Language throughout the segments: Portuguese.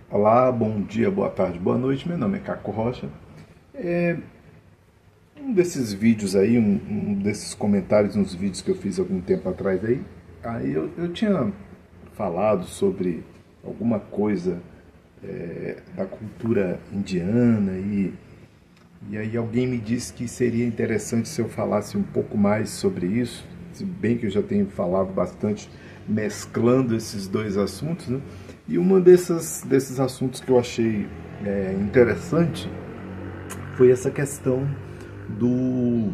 Olá, bom dia, boa tarde, boa noite. Meu nome é Caco Rocha. Um desses vídeos aí, um desses comentários nos vídeos que eu fiz algum tempo atrás aí eu tinha falado sobre alguma coisa da cultura indiana e aí alguém me disse que seria interessante se eu falasse um pouco mais sobre isso, se bem que eu já tenho falado bastante mesclando esses dois assuntos, né? E um desses assuntos que eu achei interessante foi essa questão do,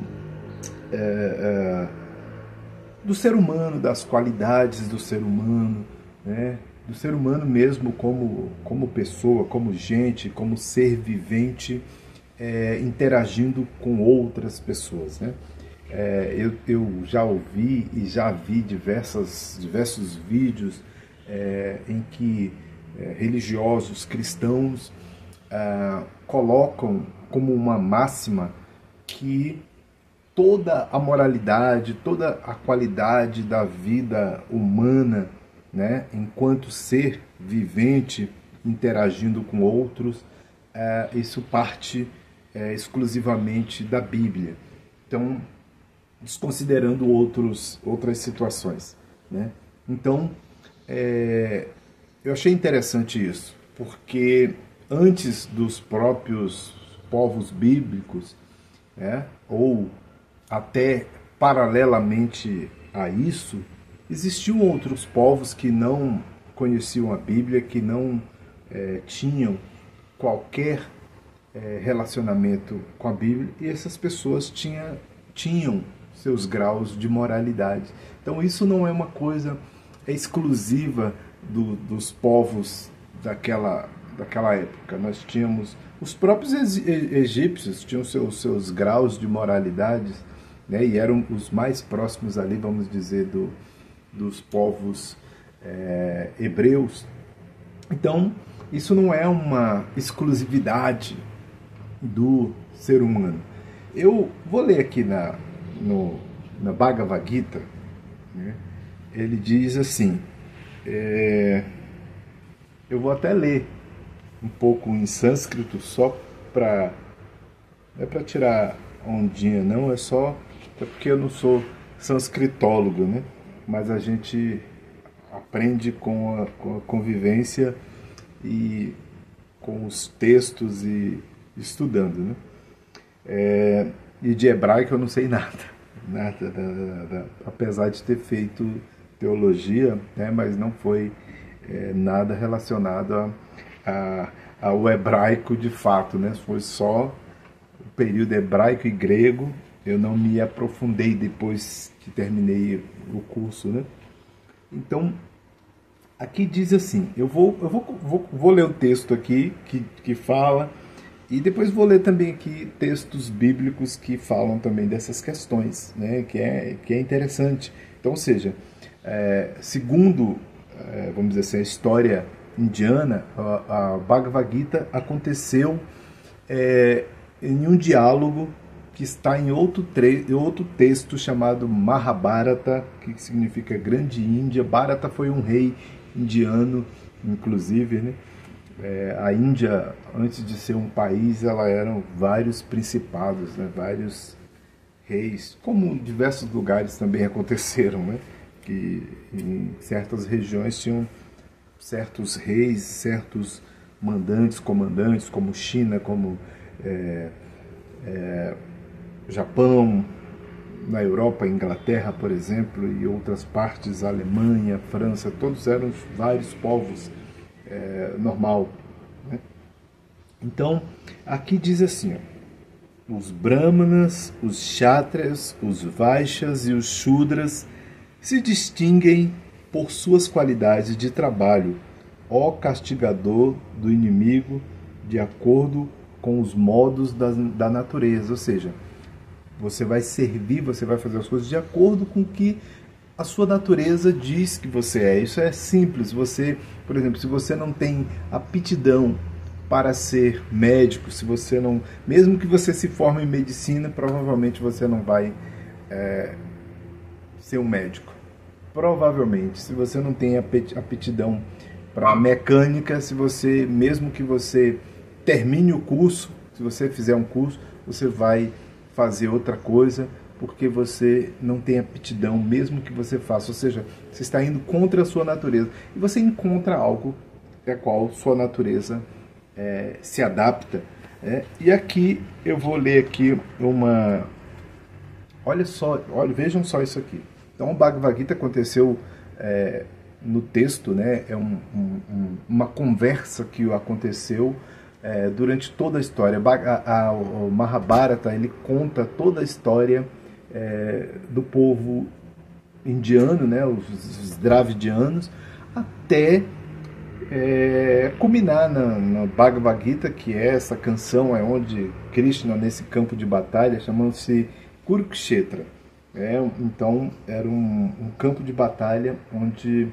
do ser humano, das qualidades do ser humano, né? Do ser humano mesmo como pessoa, como gente, como ser vivente, interagindo com outras pessoas, né? Eu já ouvi e já vi diversos vídeos em que religiosos cristãos colocam como uma máxima que toda a moralidade, toda a qualidade da vida humana, né, enquanto ser vivente, interagindo com outros, isso parte exclusivamente da Bíblia. Então, desconsiderando outras situações, né? Então, eu achei interessante isso, porque antes dos próprios povos bíblicos, né, ou até paralelamente a isso, existiam outros povos que não conheciam a Bíblia, que não tinham qualquer relacionamento com a Bíblia, e essas pessoas tinham seus graus de moralidade. Então isso não é uma coisa exclusiva dos povos daquela época. Nós tínhamos os próprios egípcios tinham seus graus de moralidade, né, e eram os mais próximos ali, vamos dizer, dos povos hebreus. Então isso não é uma exclusividade do ser humano. Eu vou ler aqui na Bhagavad Gita, né? Ele diz assim, eu vou até ler um pouco em sânscrito só para não é para tirar ondinha, não, é porque eu não sou sânscritólogo, né? Mas a gente aprende com a convivência e com os textos e estudando, né? E de hebraico eu não sei nada, apesar de ter feito teologia, né, mas não foi nada relacionado ao hebraico de fato, né? Foi só o período hebraico e grego. Eu não me aprofundei depois que terminei o curso, né? Então, aqui diz assim, eu vou ler o texto aqui que fala, e depois vou ler também aqui textos bíblicos que falam também dessas questões, né, que é interessante. Então, ou seja, segundo, vamos dizer assim, a história indiana, a Bhagavad Gita aconteceu em um diálogo que está em outro texto chamado Mahabharata, que significa Grande Índia. Bharata foi um rei indiano, inclusive, né? A Índia, antes de ser um país, ela eram vários principados, né? Vários reis, como diversos lugares também aconteceram, né? Que em certas regiões tinham certos reis, certos mandantes, comandantes, como China, como Japão, na Europa, Inglaterra, por exemplo, e outras partes, Alemanha, França, todos eram vários povos normal, né? Então, aqui diz assim, ó, os brahmanas, os kshatriyas, os vaixas e os shudras se distinguem por suas qualidades de trabalho, ó castigador do inimigo, de acordo com os modos da natureza. Ou seja, você vai servir, você vai fazer as coisas de acordo com o que a sua natureza diz que você é. Isso é simples. Você, por exemplo, se você não tem aptidão para ser médico, se você não, mesmo que você se forme em medicina, provavelmente você não vai ser um médico. Provavelmente, se você não tem aptidão para mecânica, se você, mesmo que você termine o curso, se você fizer um curso, você vai fazer outra coisa, porque você não tem aptidão, mesmo que você faça. Ou seja, você está indo contra a sua natureza. E você encontra algo a qual sua natureza se adapta. E aqui eu vou ler aqui uma... Olha só, vejam só isso aqui. Então o Bhagavad Gita aconteceu no texto, né? É uma conversa que aconteceu durante toda a história. O Mahabharata, ele conta toda a história do povo indiano, né? Os Dravidianos, até culminar na Bhagavad Gita, que é essa canção onde Krishna, nesse campo de batalha, chamando-se Kurukshetra. Então era um campo de batalha onde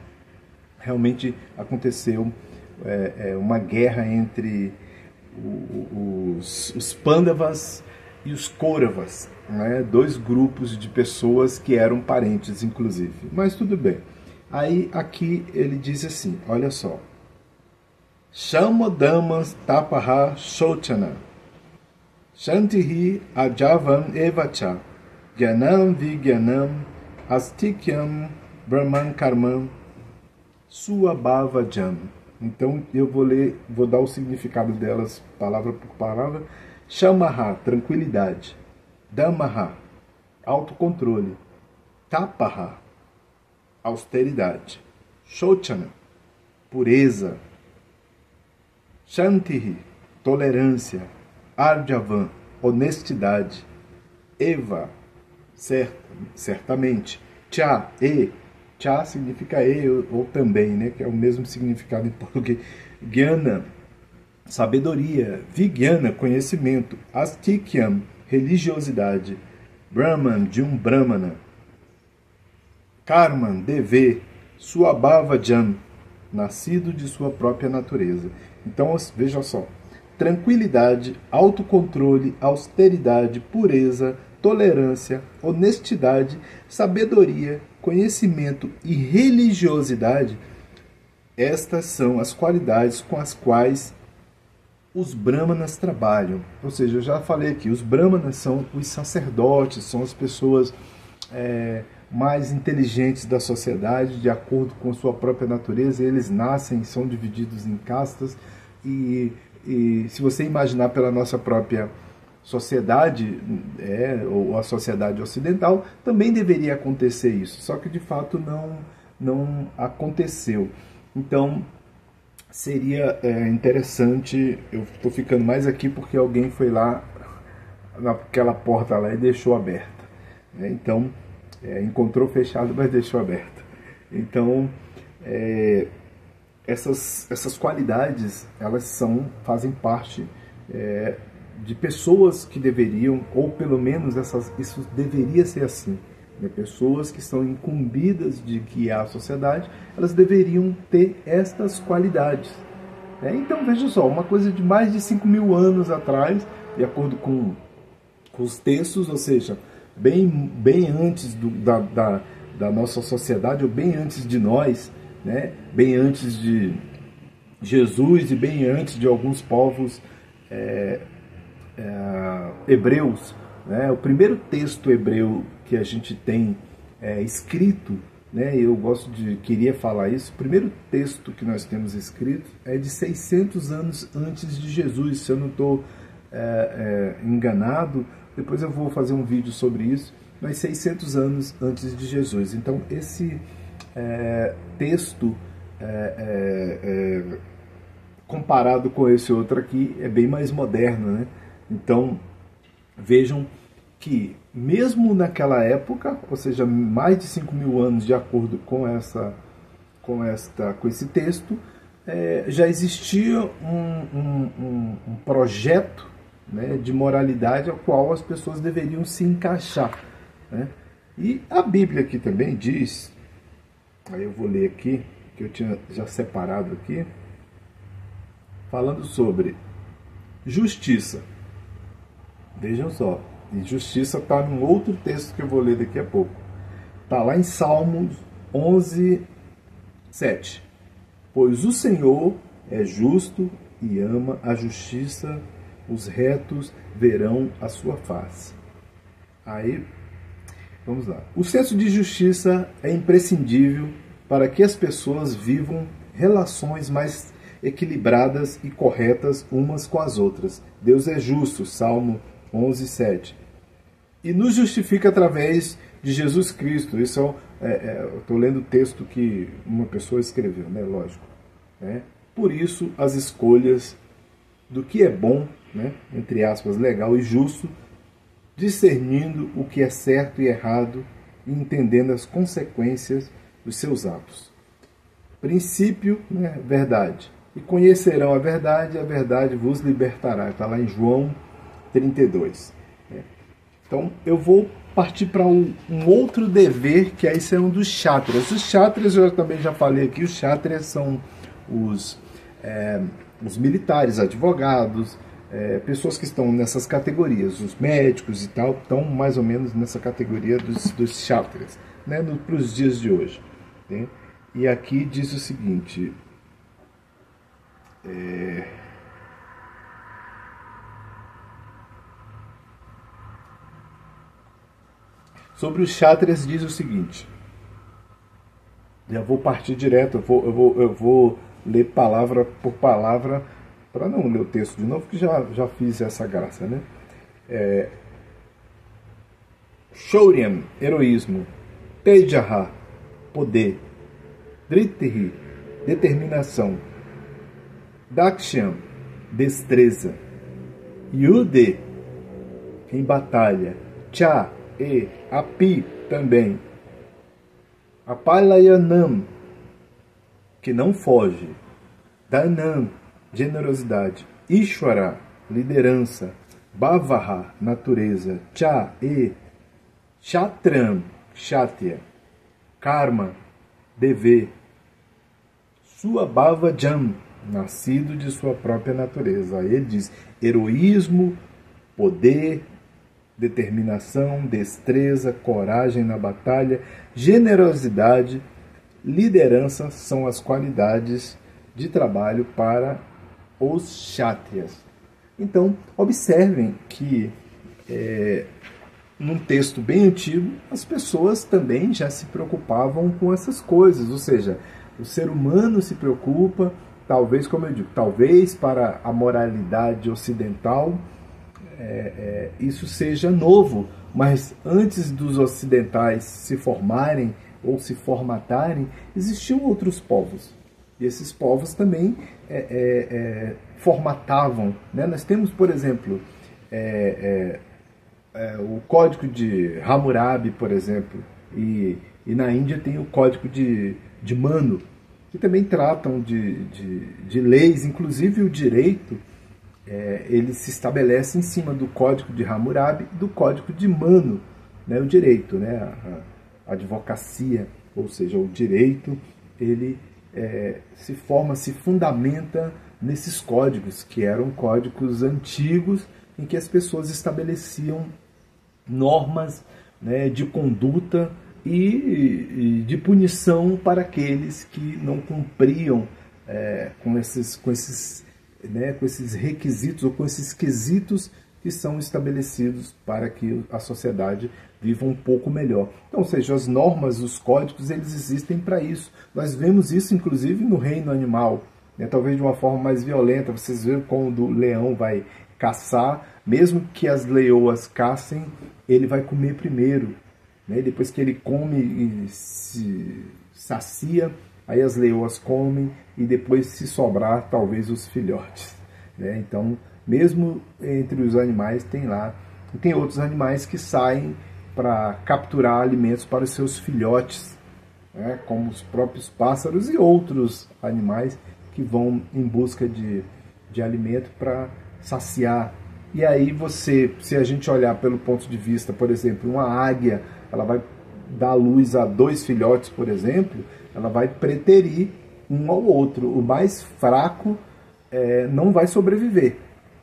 realmente aconteceu uma guerra entre os Pandavas e os Kauravas, né? Dois grupos de pessoas que eram parentes, inclusive. Mas tudo bem. Aí aqui ele diz assim, olha só. Shamodamas tapaha shochana shantihi ajavan evacha gyanam vigyanam astikyam brahman karmam suabhavajam. Então eu vou dar o significado delas palavra por palavra. Shamaha, tranquilidade. Damaha, autocontrole. Tapaha, austeridade. Shochana, pureza. Shantihi, tolerância. Arjavan, honestidade. Eva, certamente. Cha, cha significa ou também, né? Que é o mesmo significado em português. Gyana, sabedoria. Vigyana, conhecimento. Astikyam, religiosidade. Brahman, de um Brahmana. Karman, dever. Suabhavajam, nascido de sua própria natureza. Então, veja só. Tranquilidade, autocontrole, austeridade, pureza, tolerância, honestidade, sabedoria, conhecimento e religiosidade. Estas são as qualidades com as quais os brahmanas trabalham. Ou seja, eu já falei aqui, os brahmanas são os sacerdotes, são as pessoas mais inteligentes da sociedade, de acordo com sua própria natureza. Eles nascem, são divididos em castas, e se você imaginar pela nossa própria sociedade, ou a sociedade ocidental, também deveria acontecer isso, só que de fato não aconteceu. Então seria interessante, eu estou ficando mais aqui porque alguém foi lá naquela porta lá e deixou aberta, né? Então encontrou fechado, mas deixou aberta. Então essas qualidades, elas fazem parte de pessoas que deveriam, ou pelo menos isso deveria ser assim, né? Pessoas que são incumbidas de guiar a sociedade, elas deveriam ter estas qualidades, né? Então veja só, uma coisa de mais de 5.000 anos atrás, de acordo com os textos, ou seja, bem antes da nossa sociedade, ou bem antes de nós, né? Bem antes de Jesus e bem antes de alguns povos hebreus, né? O primeiro texto hebreu que a gente tem escrito, né? Eu queria falar isso. O primeiro texto que nós temos escrito é de 600 anos antes de Jesus, se eu não estou enganado. Depois eu vou fazer um vídeo sobre isso, mas 600 anos antes de Jesus. Então esse texto comparado com esse outro aqui é bem mais moderno, né? Então vejam que mesmo naquela época, ou seja, mais de 5.000 anos, de acordo com esse texto, já existia um projeto, né, de moralidade ao qual as pessoas deveriam se encaixar, né? E a Bíblia aqui também diz, aí eu vou ler aqui, que eu tinha já separado aqui, falando sobre justiça. Vejam só, e justiça está num outro texto que eu vou ler daqui a pouco. Está lá em Salmos 11, 7. Pois o Senhor é justo e ama a justiça, os retos verão a sua face. Aí, vamos lá. O senso de justiça é imprescindível para que as pessoas vivam relações mais equilibradas e corretas umas com as outras. Deus é justo, Salmo 11:7. E nos justifica através de Jesus Cristo. Isso eu estou lendo o texto que uma pessoa escreveu, né? Lógico. Né? Por isso, as escolhas do que é bom, né? Entre aspas, legal e justo, discernindo o que é certo e errado e entendendo as consequências dos seus atos. Princípio, né? Verdade. E conhecerão a verdade vos libertará. Está lá em João 32. Né? Então, eu vou partir para um outro dever, que aí são dos chátrias. Os chátrias, eu também já falei aqui, os chátrias são os militares, advogados, pessoas que estão nessas categorias, os médicos e tal, estão mais ou menos nessa categoria dos chátrias, né, para os dias de hoje. Né? E aqui diz o seguinte... Sobre os chátrias diz o seguinte, já vou partir direto, eu vou ler palavra por palavra, para não ler o texto de novo, que já fiz essa graça, né? Shouriam, heroísmo, Tejaha, poder, Dritihi, determinação, Daksham, destreza, Yude, em batalha, Cha, Api, também, Apalayanam, que não foge, Danam, generosidade, Ishwara, liderança, Bhavaha, natureza, Cha, Kshatram, Kshatriya, Karma, dever, Suabhava Jam, nascido de sua própria natureza. Aí ele diz heroísmo, poder, determinação, destreza, coragem na batalha, generosidade, liderança são as qualidades de trabalho para os chátrias. Então, observem que num texto bem antigo, as pessoas também já se preocupavam com essas coisas, ou seja, o ser humano se preocupa, talvez, como eu digo, talvez para a moralidade ocidental isso seja novo, mas antes dos ocidentais se formarem ou se formatarem, existiam outros povos. E esses povos também formatavam. Né? Nós temos, por exemplo, o Código de Hammurabi, por exemplo, e na Índia tem o Código de Manu, que também tratam de leis, inclusive o direito, ele se estabelece em cima do Código de Hammurabi e do Código de Manu, né? O direito, né? A advocacia, ou seja, o direito, ele se fundamenta nesses códigos, que eram códigos antigos, em que as pessoas estabeleciam normas, né, de conduta e de punição para aqueles que não cumpriam com esses requisitos ou com esses quesitos que são estabelecidos para que a sociedade viva um pouco melhor. Então, ou seja, as normas, os códigos, eles existem para isso. Nós vemos isso, inclusive, no reino animal, né? Talvez de uma forma mais violenta. Vocês veem quando o leão vai caçar, mesmo que as leoas caçem, ele vai comer primeiro. Né? Depois que ele come e se sacia, aí as leoas comem e depois, se sobrar, talvez os filhotes. Né? Então, mesmo entre os animais tem outros animais que saem para capturar alimentos para os seus filhotes, né? Como os próprios pássaros e outros animais que vão em busca de alimento para saciar. E aí se a gente olhar pelo ponto de vista, por exemplo, uma águia, ela vai dar luz a 2 filhotes, por exemplo, ela vai preterir um ao outro. O mais fraco não vai sobreviver.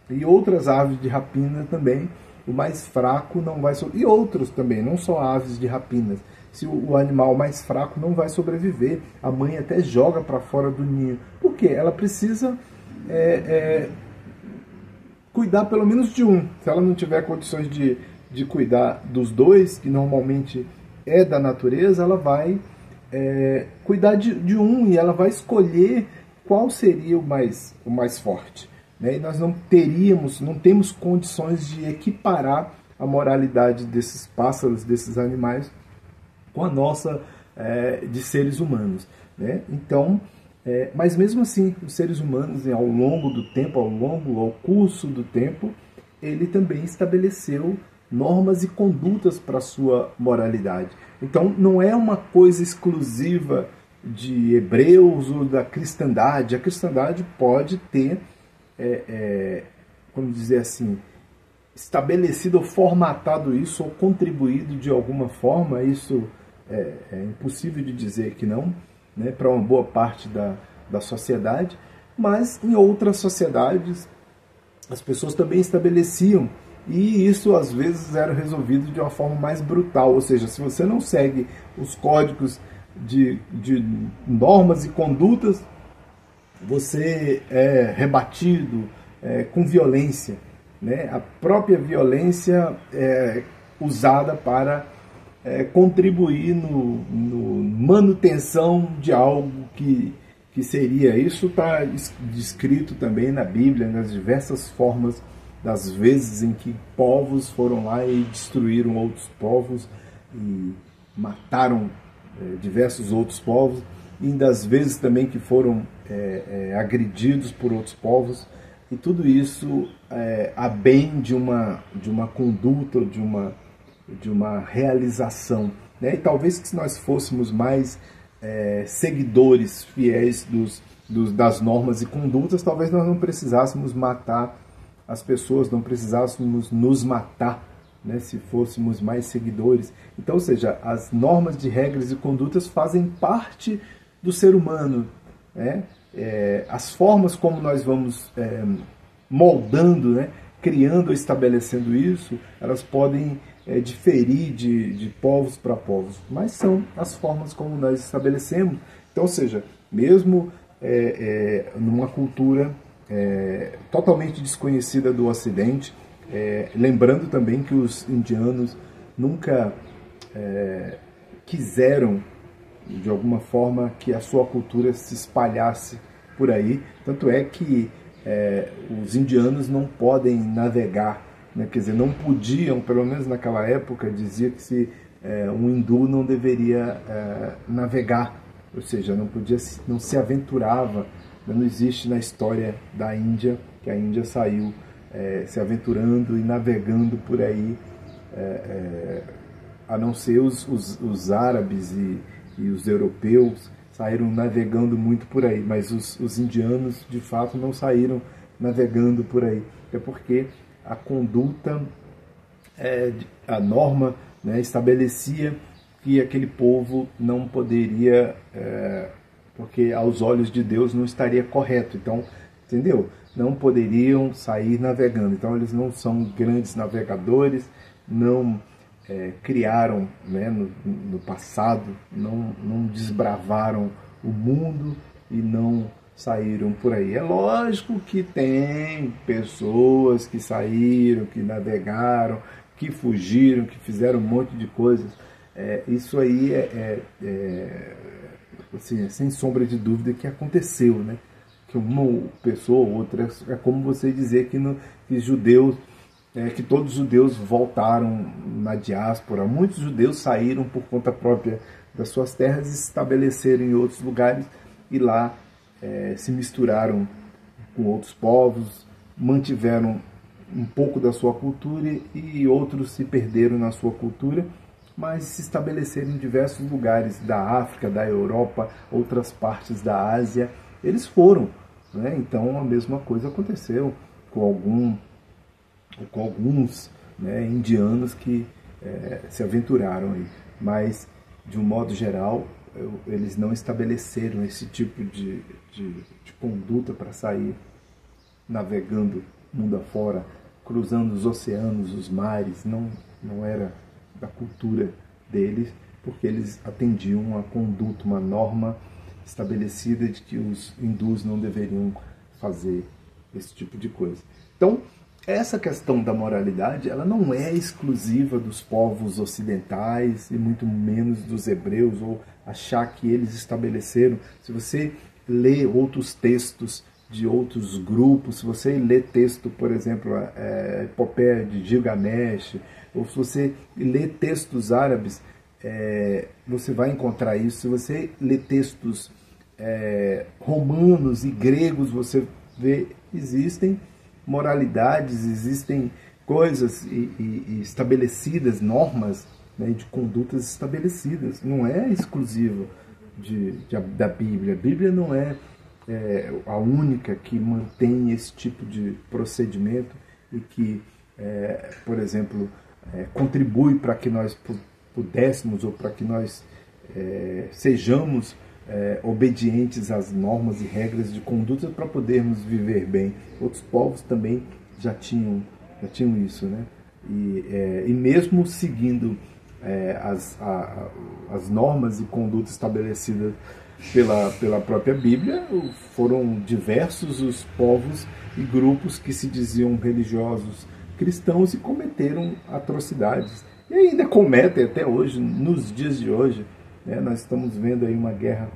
E outras aves de rapina também, o mais fraco não vai sobreviver. E outros também, não só aves de rapina. se o animal mais fraco não vai sobreviver. A mãe até joga para fora do ninho. Por quê? Ela precisa cuidar pelo menos de um. Se ela não tiver condições de cuidar dos dois, que normalmente é da natureza, ela vai cuidar de um, e ela vai escolher qual seria o mais forte. Né? E nós não temos condições de equiparar a moralidade desses pássaros, desses animais, com a nossa de seres humanos. Né? Então, mas mesmo assim, os seres humanos, ao longo do tempo, ao curso do tempo, ele também estabeleceu normas e condutas para a sua moralidade. Então, não é uma coisa exclusiva de hebreus ou da cristandade. A cristandade pode ter, vamos dizer assim, estabelecido ou formatado isso, ou contribuído de alguma forma. Isso é impossível de dizer que não, né, para uma boa parte da sociedade, mas em outras sociedades as pessoas também estabeleciam, e isso às vezes era resolvido de uma forma mais brutal. Ou seja, se você não segue os códigos de normas e condutas, você é rebatido com violência. Né? A própria violência é usada para contribuir no manutenção de algo que seria. Isso está descrito também na Bíblia, nas diversas formas das vezes em que povos foram lá e destruíram outros povos e mataram diversos outros povos, e das vezes também que foram agredidos por outros povos, e tudo isso a bem de uma conduta, de uma realização. Né? E talvez se nós fôssemos mais seguidores fiéis das normas e condutas, talvez nós não precisássemos matar as pessoas, não precisássemos nos matar, né, se fôssemos mais seguidores. Então, ou seja, as normas de regras e condutas fazem parte do ser humano. Né? As formas como nós vamos moldando, né, criando ou estabelecendo isso, elas podem diferir de povos para povos, mas são as formas como nós estabelecemos. Então, ou seja, mesmo numa cultura totalmente desconhecida do Ocidente, lembrando também que os indianos nunca quiseram, de alguma forma, que a sua cultura se espalhasse por aí. Tanto é que os indianos não podem navegar, né? Quer dizer, não podiam, pelo menos naquela época, dizia que um hindu não deveria navegar, ou seja, não se aventurava. Não existe na história da Índia que a Índia saiu se aventurando e navegando por aí, a não ser os árabes e os europeus saíram navegando muito por aí, mas os indianos de fato não saíram navegando por aí. É porque a conduta, a norma, né, estabelecia que aquele povo não poderia, porque aos olhos de Deus não estaria correto. Então, entendeu? Não poderiam sair navegando. Então, eles não são grandes navegadores, não criaram, né, no passado, não desbravaram o mundo e não saíram por aí. É lógico que tem pessoas que saíram, que navegaram, que fugiram, que fizeram um monte de coisas. Isso aí assim, sem sombra de dúvida que aconteceu, né? Que uma pessoa ou outra, é como você dizer que judeus, que todos os judeus voltaram na diáspora. Muitos judeus saíram por conta própria das suas terras e se estabeleceram em outros lugares, e lá se misturaram com outros povos, mantiveram um pouco da sua cultura, e outros se perderam na sua cultura, mas se estabeleceram em diversos lugares da África, da Europa, outras partes da Ásia. Eles foram, né? Então a mesma coisa aconteceu com alguns, né, indianos que se aventuraram aí. Mas, de um modo geral, eles não estabeleceram esse tipo de conduta para sair navegando mundo afora, cruzando os oceanos, os mares. Não era da cultura deles, porque eles atendiam uma conduta, uma norma estabelecida de que os hindus não deveriam fazer esse tipo de coisa. Então, essa questão da moralidade, ela não é exclusiva dos povos ocidentais e muito menos dos hebreus, ou achar que eles estabeleceram. Se você lê outros textos de outros grupos, se você lê texto, por exemplo, Epopeia de Gilgamesh, ou se você lê textos árabes, você vai encontrar isso. Se você lê textos romanos e gregos, você vê, existem moralidades, existem coisas e estabelecidas, normas, né, de condutas estabelecidas. Não é exclusivo da Bíblia. A Bíblia não é a única que mantém esse tipo de procedimento e que, por exemplo, contribui para que nós pudéssemos ou para que nós sejamos obedientes às normas e regras de conduta para podermos viver bem. Outros povos também já tinham isso, né? E mesmo seguindo as normas e condutas estabelecidas pela própria Bíblia, foram diversos os povos e grupos que se diziam religiosos cristãos e cometeram atrocidades. E ainda cometem até hoje, nos dias de hoje. Nós estamos vendo aí uma guerra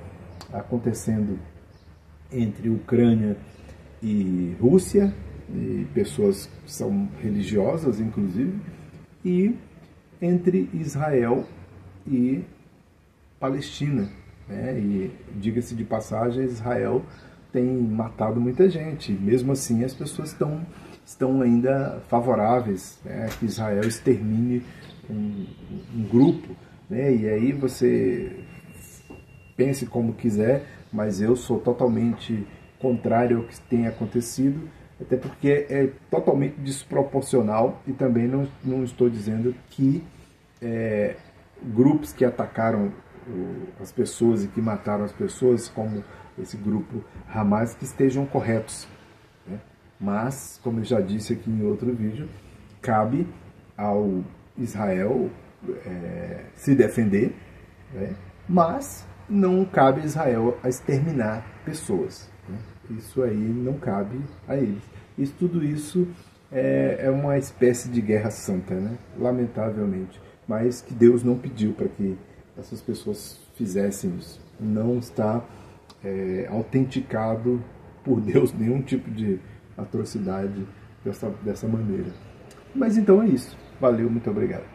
acontecendo entre Ucrânia e Rússia, e pessoas que são religiosas, inclusive, e entre Israel e Palestina. E, diga-se de passagem, Israel tem matado muita gente. Mesmo assim, as pessoas estão ainda favoráveis, que Israel extermine um grupo. E aí você pense como quiser, mas eu sou totalmente contrário ao que tem acontecido, até porque é totalmente desproporcional, e também não estou dizendo que grupos que atacaram as pessoas e que mataram as pessoas, como esse grupo Hamas, que estejam corretos. Mas, como eu já disse aqui em outro vídeo, cabe ao Israel se defender, mas não cabe a Israel a exterminar pessoas. Isso aí não cabe a eles. Tudo isso é uma espécie de guerra santa, lamentavelmente, mas que Deus não pediu para que essas pessoas fizessem isso. Não está autenticado por Deus nenhum tipo de atrocidade dessa maneira. Mas então é isso. Valeu, muito obrigado.